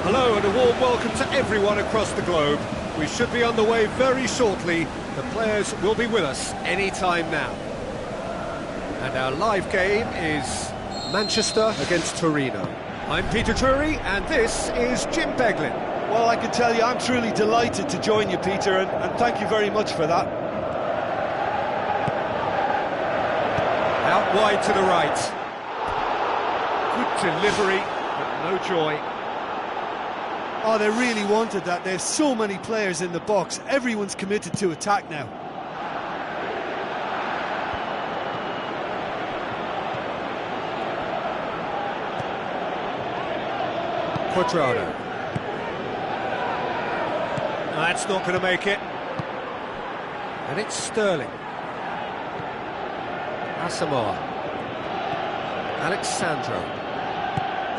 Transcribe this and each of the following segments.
Hello and a warm welcome to everyone across the globe. We should be on the way very shortly. The players will be with us any time now. And our live game is Manchester against Torino. I'm Peter Drury and this is Jim Beglin. Well, I can tell you I'm truly delighted to join you, Peter, and thank you very much for that. Out wide to the right. Good delivery, but no joy. Oh, they really wanted that. There's so many players in the box. Everyone's committed to attack now. Quadrado. That's not going to make it. And it's Sterling. Asamoah. Alexandro.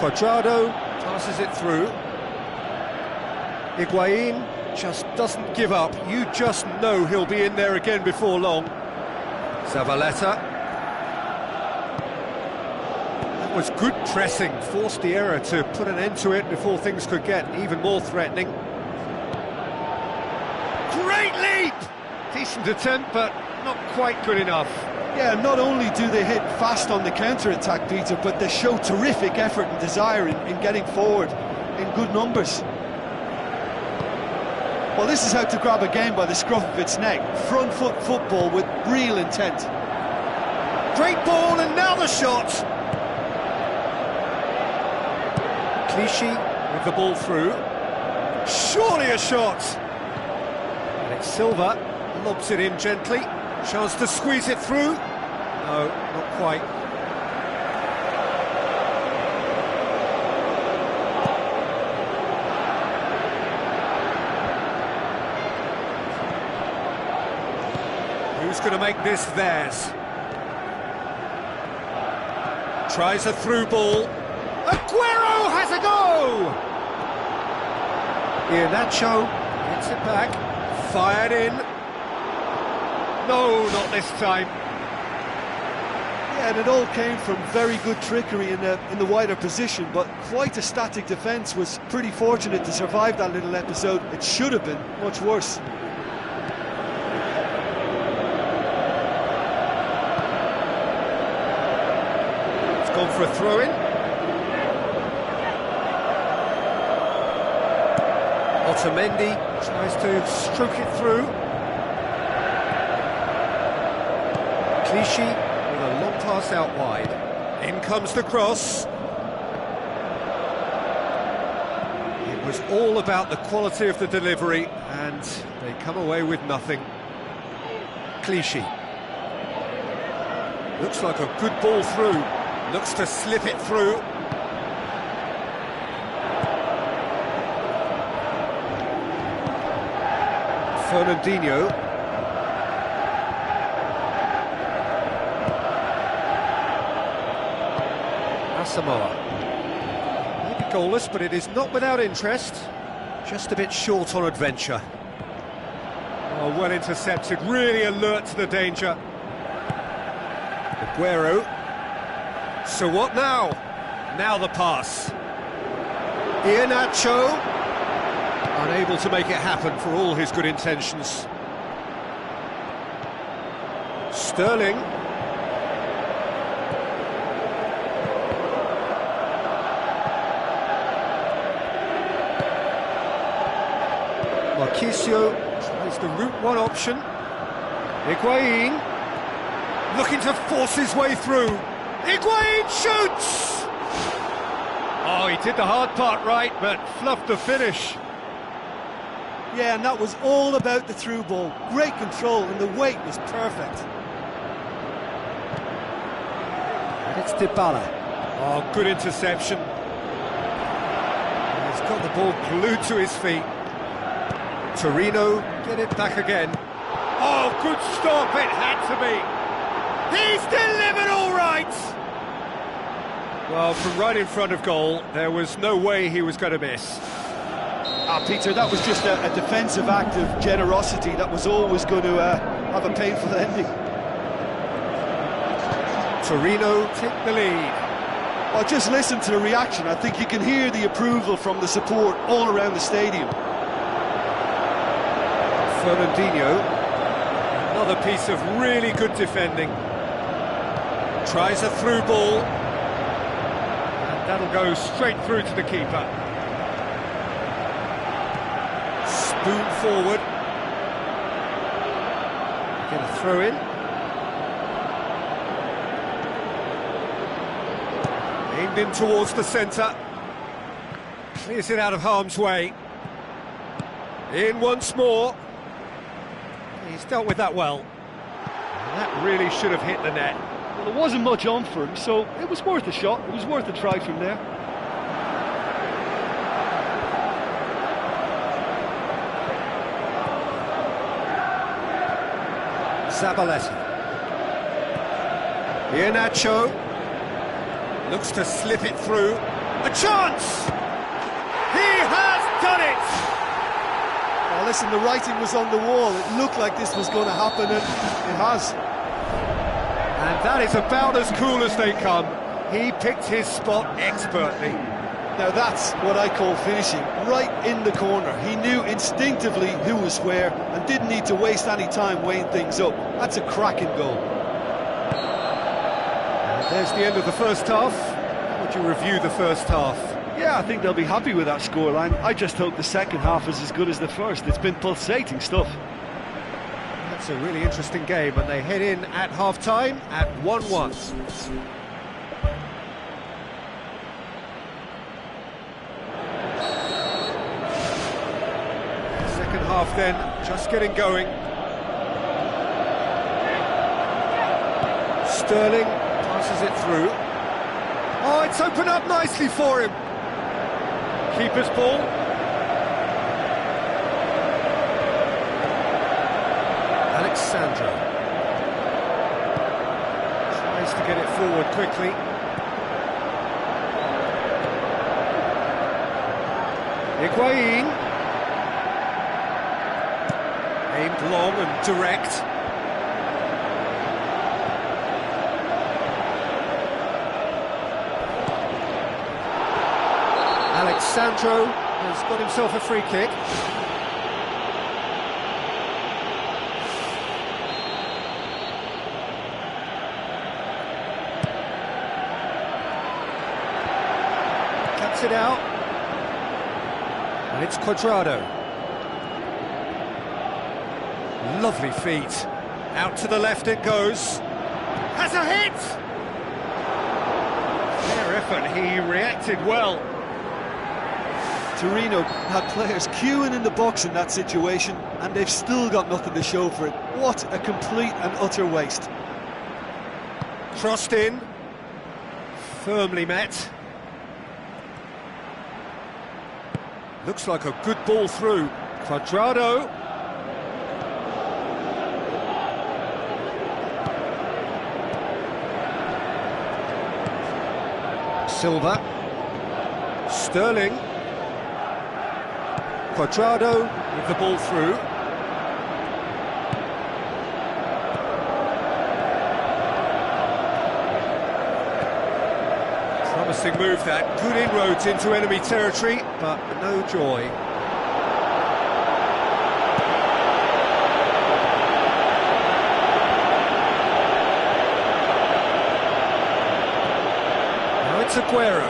Quadrado passes it through. Higuain just doesn't give up. You just know he'll be in there again before long. Zavaleta. That was good pressing. Forced the error to put an end to it before things could get even more threatening. Great leap! Decent attempt, but not quite good enough. Yeah, not only do they hit fast on the counter-attack, Peter, but they show terrific effort and desire in getting forward in good numbers. Well, this is how to grab a game by the scruff of its neck. Front foot football with real intent. Great ball, and now the shot! Clichy with the ball through. Surely a shot! And it's Silva, lobs it in gently. Chance to squeeze it through. No, not quite. Who's going to make this theirs? Tries a through ball. Aguero has a go! Iheanacho gets it back. Fired in. No, not this time. Yeah, and it all came from very good trickery in the wider position, but quite a static defence. Was pretty fortunate to survive that little episode. It should have been much worse. Gone for a throw-in. Otamendi tries to stroke it through. Clichy with a long pass out wide. In comes the cross. It was all about the quality of the delivery, and they come away with nothing. Clichy. Looks like a good ball through. Looks to slip it through. Fernandinho. Asamoah. Maybe goalless, but it is not without interest. Just a bit short on adventure. Oh, well intercepted, really alert to the danger. Aguero. So what now? Now the pass. Iheanacho, unable to make it happen for all his good intentions. Sterling. Marquisio tries the route one option. Higuain looking to force his way through. Higuain shoots! Oh, he did the hard part right, but fluffed the finish. Yeah, and that was all about the through ball. Great control, and the weight was perfect. And it's Dybala. Oh, good interception. He's got the ball glued to his feet. Torino get it back again. Oh, good stop, it had to be. He's delivered all right! Well, from right in front of goal, there was no way he was going to miss. Peter, that was just a defensive act of generosity that was always going to have a painful ending. Torino take the lead. Well, just listen to the reaction. I think you can hear the approval from the support all around the stadium. Fernandinho, another piece of really good defending. Tries a through ball. And that'll go straight through to the keeper. Spoon forward. Get a throw in. Aimed in towards the centre. Clears it out of harm's way. In once more. He's dealt with that well. And that really should have hit the net. Well, there wasn't much on for him, so it was worth a shot. It was worth a try from there. Zabaleta. Iheanacho looks to slip it through. A chance! He has done it! Oh, listen, the writing was on the wall. It looked like this was going to happen, and it has. And that is about as cool as they come. He picked his spot expertly. Now that's what I call finishing, right in the corner. He knew instinctively who was where and didn't need to waste any time weighing things up. That's a cracking goal. And there's the end of the first half. How would you review the first half? Yeah, I think they'll be happy with that scoreline. I just hope the second half is as good as the first. It's been pulsating stuff. That's a really interesting game, and they head in at half-time at 1-1. Second half then, just getting going. Sterling passes it through. Oh, it's opened up nicely for him. Keeper's ball. Alexandro tries to get it forward quickly. Higuain. Aimed long and direct. Alexandro has got himself a free kick. Cuts it out. And it's Cuadrado. Lovely feet. Out to the left it goes. Has a hit! Fair effort, he reacted well. Torino had players queuing in the box in that situation, and they've still got nothing to show for it. What a complete and utter waste. Crossed in. Firmly met. Looks like a good ball through. Cuadrado. Silva. Sterling. Cuadrado with the ball through. Promising move that. Good inroads into enemy territory, but no joy. Now it's Aguero.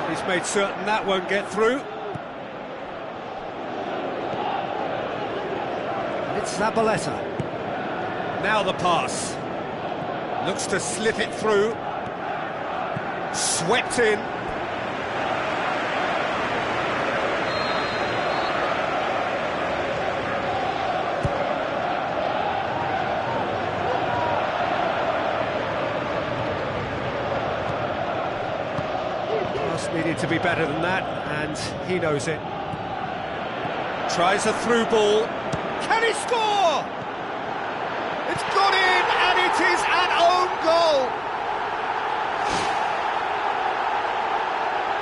He's made certain that won't get through. And it's Zabaleta. Now the pass. Looks to slip it through. Swept in. Pass needed to be better than that, and he knows it. Tries a through ball. Can he score? It's gone in, and it is an own goal.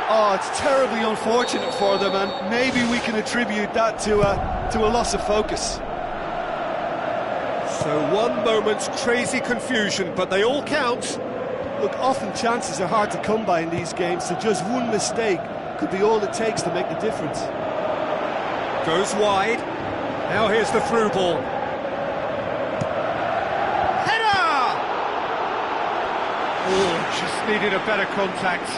Oh, it's terribly unfortunate for them, and maybe we can attribute that to a loss of focus. So one moment's crazy confusion, but they all count. Look, often chances are hard to come by in these games, so just one mistake could be all it takes to make the difference. Goes wide. Now here's the through ball. Header! Oh, just needed a better contact.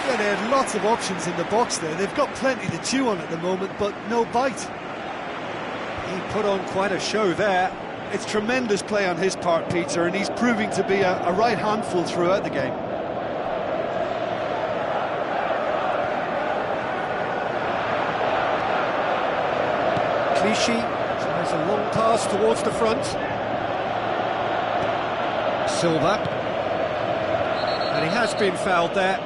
Yeah, they had lots of options in the box there. They've got plenty to chew on at the moment, but no bite. He put on quite a show there. It's tremendous play on his part, Peter, and he's proving to be a right handful throughout the game. Clichy tries a long pass towards the front. Silva. And he has been fouled there.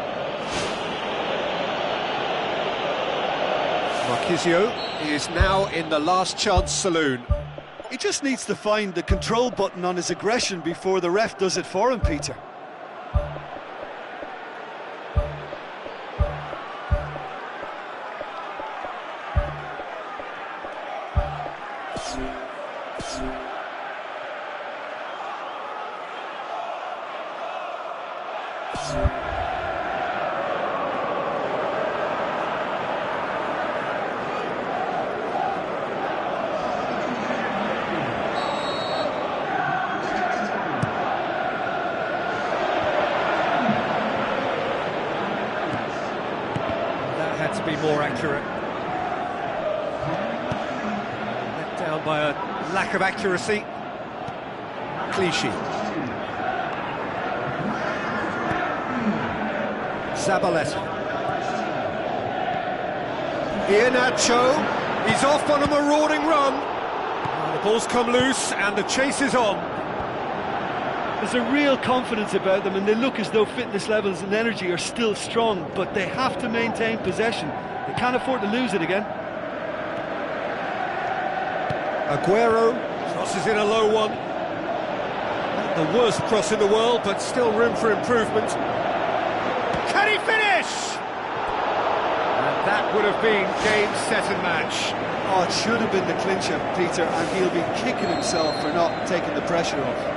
Marquisio is now in the last chance saloon. He just needs to find the control button on his aggression before the ref does it for him, Peter. To be more accurate. Let down by a lack of accuracy. Clichy. Zabaleta. Iheanacho. He's off on a marauding run. The ball's come loose and the chase is on. There's a real confidence about them, and they look as though fitness levels and energy are still strong, but they have to maintain possession. They can't afford to lose it again. Aguero crosses in a low one. Not the worst cross in the world, but still room for improvement. Can he finish? And that would have been game, set and match. Oh, it should have been the clincher, Peter, and he'll be kicking himself for not taking the pressure off.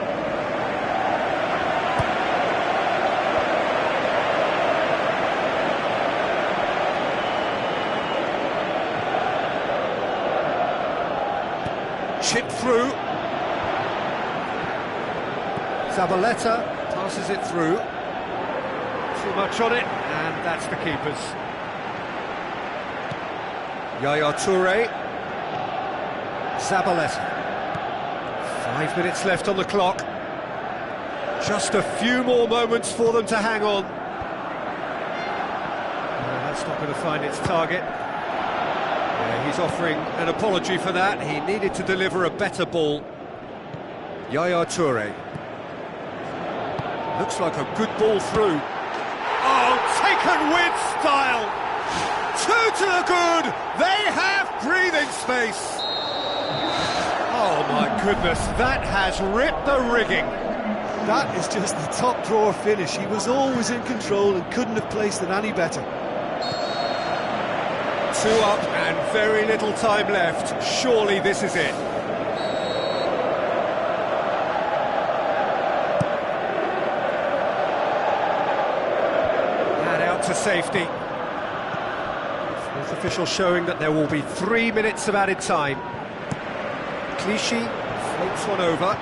Chip through. Zabaleta passes it through. Too much on it, and that's the keeper's. Yaya Toure. Zabaleta. 5 minutes left on the clock. Just a few more moments for them to hang on. That's not going to find its target. He's offering an apology for that. He needed to deliver a better ball. Yaya Toure. Looks like a good ball through. Oh, taken with style! Two to the good! They have breathing space! Oh my goodness, that has ripped the rigging. That is just the top drawer finish. He was always in control and couldn't have placed it any better. 2 up and very little time left. Surely this is it. And out to safety. Fourth official showing that there will be 3 minutes of added time. Clichy floats one over.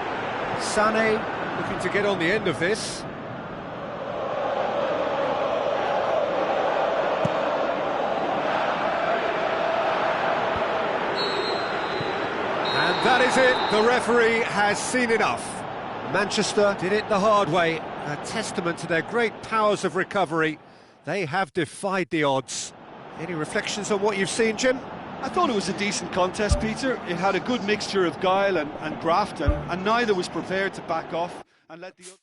Sané looking to get on the end of this. That is it, the referee has seen enough. Manchester did it the hard way, a testament to their great powers of recovery. They have defied the odds. Any reflections on what you've seen, Jim? I thought it was a decent contest, Peter. It had a good mixture of guile and graft, and neither was prepared to back off and let the other...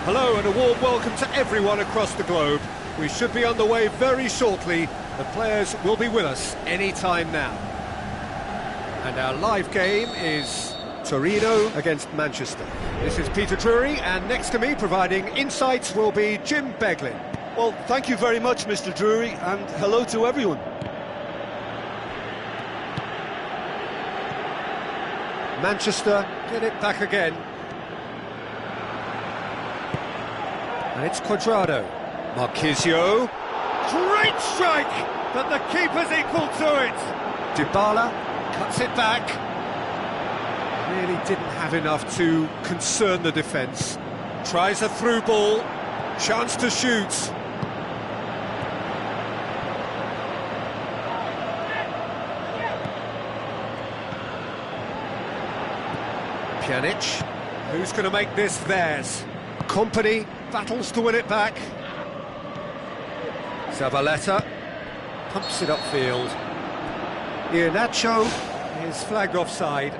Hello and a warm welcome to everyone across the globe. We should be on the way very shortly. The players will be with us any time now. And our live game is Torino against Manchester. This is Peter Drury, and next to me providing insights will be Jim Beglin. Well, thank you very much, Mr. Drury, and hello to everyone. Manchester get it back again. And it's Cuadrado. Marquisio. Great strike! But the keeper's equal to it. Dybala cuts it back. Really didn't have enough to concern the defence. Tries a through ball. Chance to shoot. Pjanic. Who's going to make this theirs? Company battles to win it back. Zabaleta pumps it upfield. Iheanacho is flagged offside.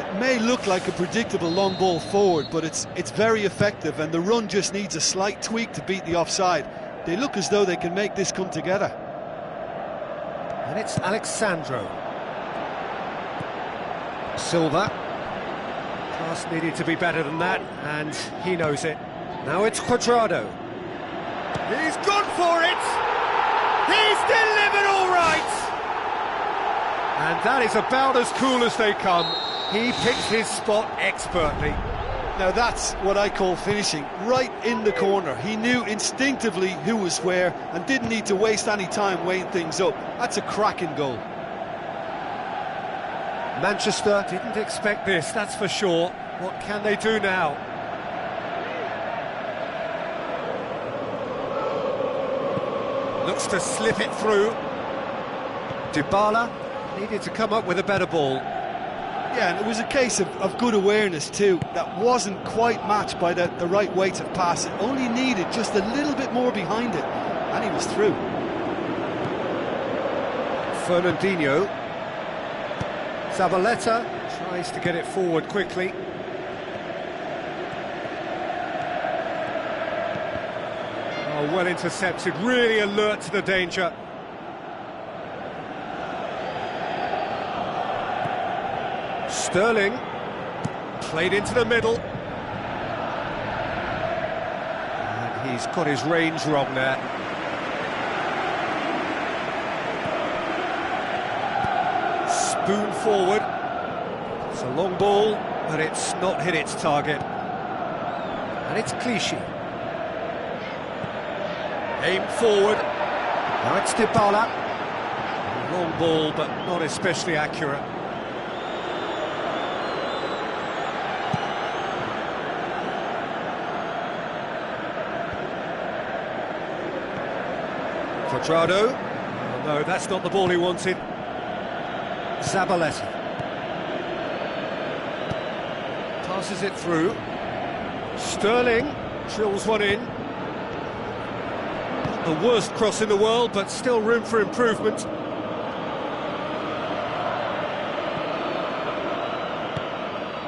It may look like a predictable long ball forward, but it's very effective, and the run just needs a slight tweak to beat the offside. They look as though they can make this come together. And it's Alexandro. Silva. Pass needed to be better than that, and he knows it. Now it's Cuadrado. He's gone for it! He's delivered all right! And that is about as cool as they come. He picks his spot expertly. Now that's what I call finishing, right in the corner. He knew instinctively who was where and didn't need to waste any time weighing things up. That's a cracking goal. Manchester didn't expect this, that's for sure. What can they do now? Looks to slip it through. Dybala needed to come up with a better ball. Yeah, and it was a case of good awareness too. That wasn't quite matched by the right weight of pass. It only needed just a little bit more behind it, and he was through. Fernandinho. Zabaleta tries to get it forward quickly. Oh, well intercepted, really alert to the danger. Sterling, played into the middle. And he's got his range wrong there. Spoon forward. It's a long ball, but it's not hit its target. And it's Clichy. Aim forward. Now it's Dybala. Long ball, but not especially accurate. Cuadrado. Oh, no, that's not the ball he wanted. Zabaleta. Passes it through. Sterling drills one in. Not the worst cross in the world, but still room for improvement.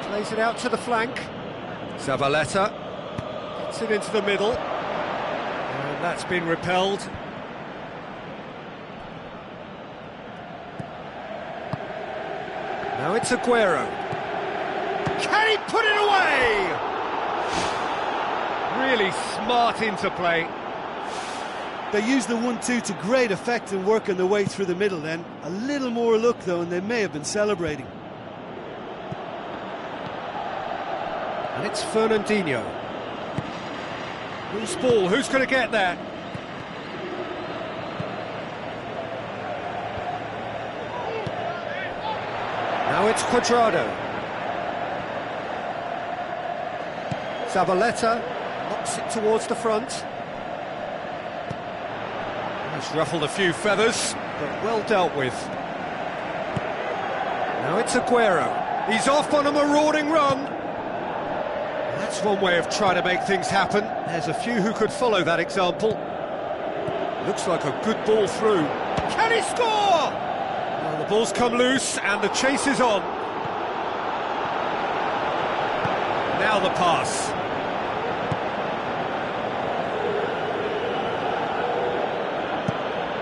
Plays it out to the flank. Zabaleta gets it into the middle. And that's been repelled. Now it's Aguero. Can he put it away? Really smart interplay. They used the 1-2 to great effect in working their way through the middle then. A little more luck though, and they may have been celebrating. And it's Fernandinho. Loose ball, who's going to get there? Now it's Cuadrado. Zabaleta knocks it towards the front. He's ruffled a few feathers, but well dealt with. Now it's Aguero. He's off on a marauding run. That's one way of trying to make things happen. There's a few who could follow that example. Looks like a good ball through. Can he score? Well, the ball's come loose and the chase is on. Now the pass.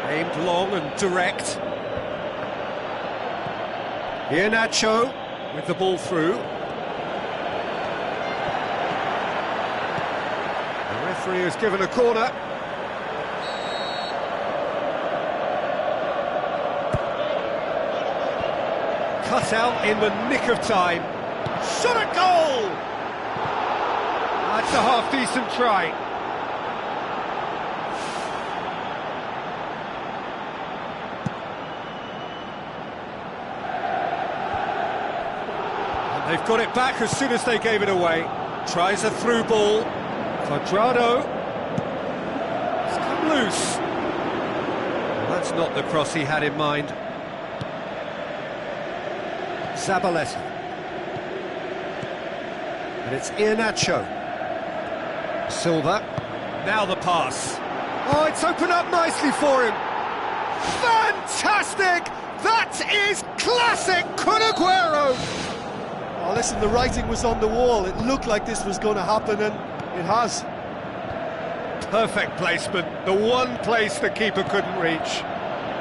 Aimed long and direct. Iheanacho with the ball through. The referee has given a corner. Cut out in the nick of time. Shot a goal! That's a half-decent try. And they've got it back as soon as they gave it away. Tries a through ball. Cuadrado. It's come loose. Well, that's not the cross he had in mind. Zabaleta. And it's Iheanacho. Silva. Now the pass. Oh, it's opened up nicely for him. Fantastic! That is classic Kun Aguero! Oh, listen, the writing was on the wall. It looked like this was going to happen, and it has. Perfect placement. The one place the keeper couldn't reach.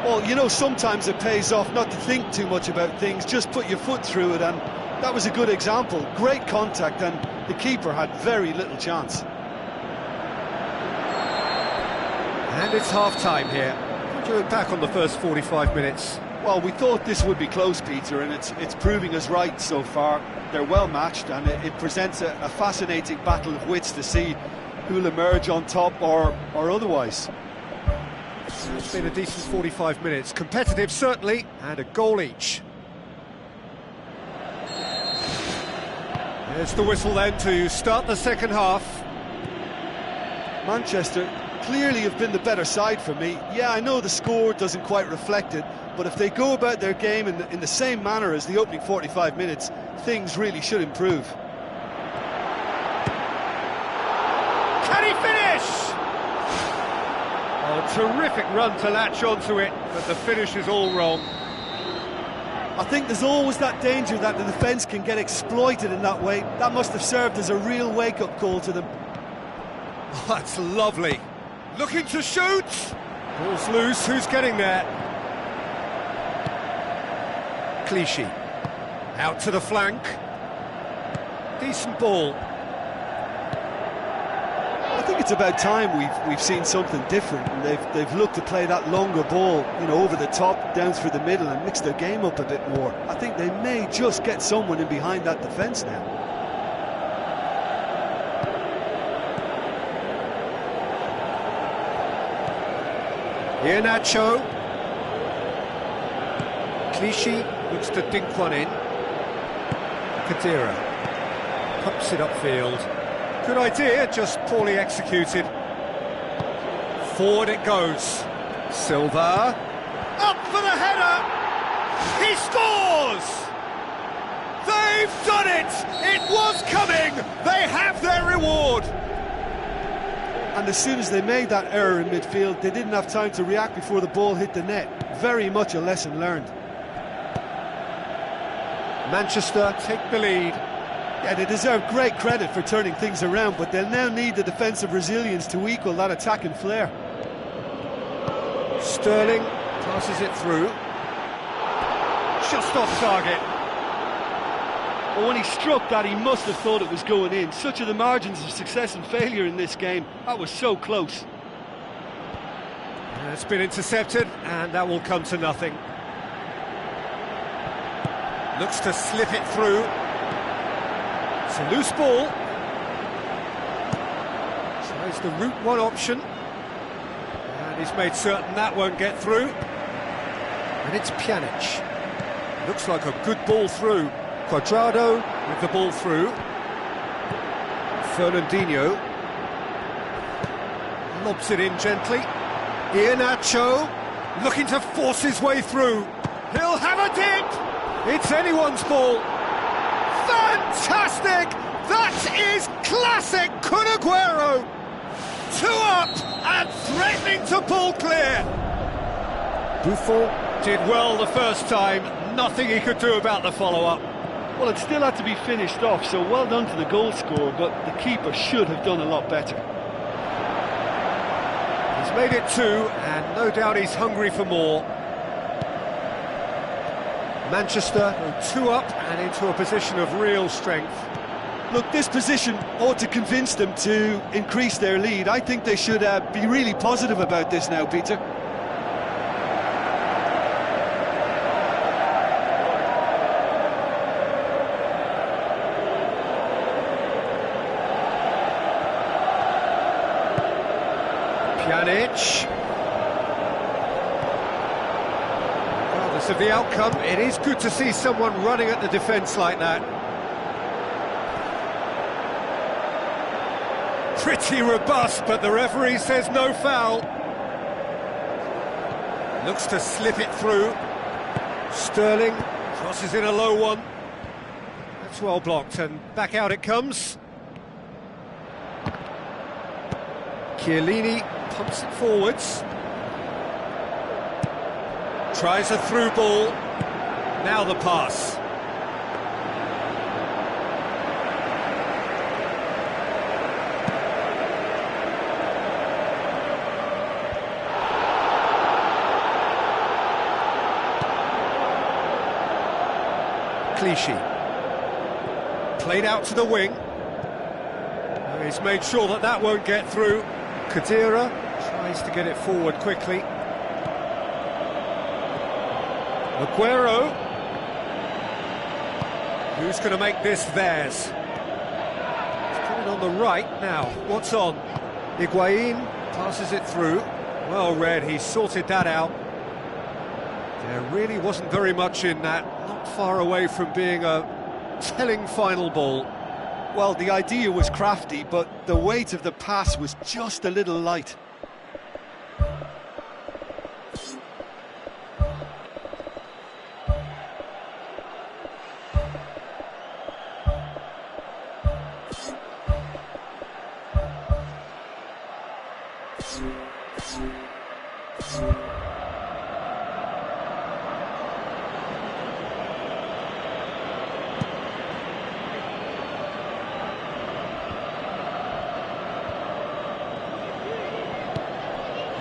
Well, you know, sometimes it pays off not to think too much about things, just put your foot through it, and that was a good example. Great contact, and the keeper had very little chance. And it's half-time here. What do you look back on the first 45 minutes? Well, we thought this would be close, Peter, and it's proving us right so far. They're well matched, and it presents a fascinating battle of wits to see who'll emerge on top or otherwise. It's been a decent 45 minutes. Competitive, certainly, and a goal each. There's the whistle then to start the second half. Manchester clearly have been the better side for me. Yeah, I know the score doesn't quite reflect it, but if they go about their game in the same manner as the opening 45 minutes, things really should improve. Can he finish? Oh, terrific run to latch onto it, but the finish is all wrong. I think there's always that danger that the defence can get exploited in that way. That must have served as a real wake-up call to them. Oh, that's lovely. Looking to shoot. Ball's loose. Who's getting there? Clichy. Out to the flank. Decent ball. I think it's about time we've seen something different, and they've looked to play that longer ball, you know, over the top, down through the middle, and mix their game up a bit more. I think they may just get someone in behind that defence now. Iheanacho. Clichy looks to dink one in. Khedira pumps it upfield. Good idea, just poorly executed. Forward it goes. Silva. Up for the header! He scores! They've done it! It was coming! They have their reward! And as soon as they made that error in midfield, they didn't have time to react before the ball hit the net. Very much a lesson learned. Manchester take the lead. Yeah, they deserve great credit for turning things around, but they'll now need the defensive resilience to equal that attacking flair. Sterling passes it through. Just off target. But when he struck that, he must have thought it was going in. Such are the margins of success and failure in this game. That was so close. It's been intercepted, and that will come to nothing. Looks to slip it through. It's a loose ball. Tries the route one option. And he's made certain that won't get through. And it's Pjanic. Looks like a good ball through. Cuadrado with the ball through. Fernandinho. Lobs it in gently. Iheanacho looking to force his way through. He'll have a dip! It's anyone's ball. Fantastic! That is classic Kun Aguero! 2 up and threatening to pull clear. Buffon did well the first time. Nothing he could do about the follow-up. Well, it still had to be finished off, so well done to the goal scorer, but the keeper should have done a lot better. He's made it 2, and no doubt he's hungry for more. Manchester go 2 up and into a position of real strength. Look, this position ought to convince them to increase their lead. I think they should be really positive about this now, Peter. Pjanic. Regardless of the outcome, it is good to see someone running at the defence like that. Pretty robust, but the referee says no foul. Looks to slip it through. Sterling crosses in a low one. That's well blocked, and back out it comes. Chiellini pumps it forwards. Tries a through ball. Now the pass. Clichy. Played out to the wing. He's made sure that that won't get through. Khedira tries to get it forward quickly. Aguero. Who's going to make this theirs? He's coming on the right now. What's on? Higuain passes it through. Well read, he sorted that out. There really wasn't very much in that. Not far away from being a telling final ball. Well, the idea was crafty, but the weight of the pass was just a little light.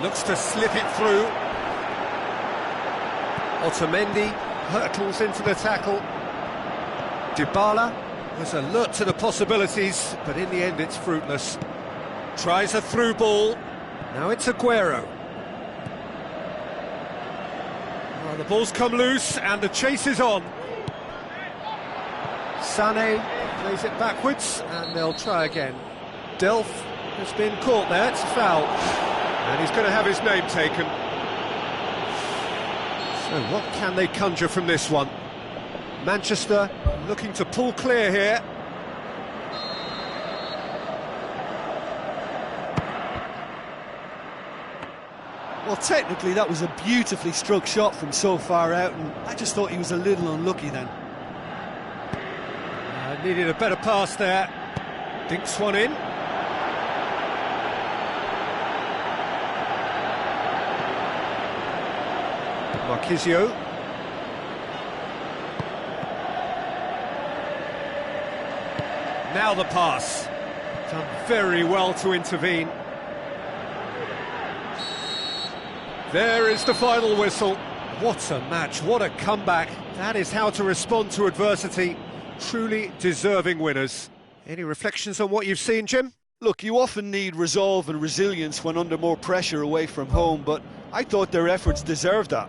Looks to slip it through. Otamendi hurtles into the tackle. Dybala was alert to the possibilities, but in the end it's fruitless. Tries a through ball. Now it's Aguero. Well, the ball's come loose and the chase is on. Sané plays it backwards and they'll try again. Delph has been caught there, it's a foul. And he's going to have his name taken. So what can they conjure from this one? Manchester looking to pull clear here. Well, technically that was a beautifully struck shot from so far out, and I just thought he was a little unlucky then. Needed a better pass there. Dinks one in. Marquisio. Now the pass. Done very well to intervene. There is the final whistle. What a match, what a comeback. That is how to respond to adversity. Truly deserving winners. Any reflections on what you've seen, Jim? Look, you often need resolve and resilience when under more pressure away from home, but I thought their efforts deserved that.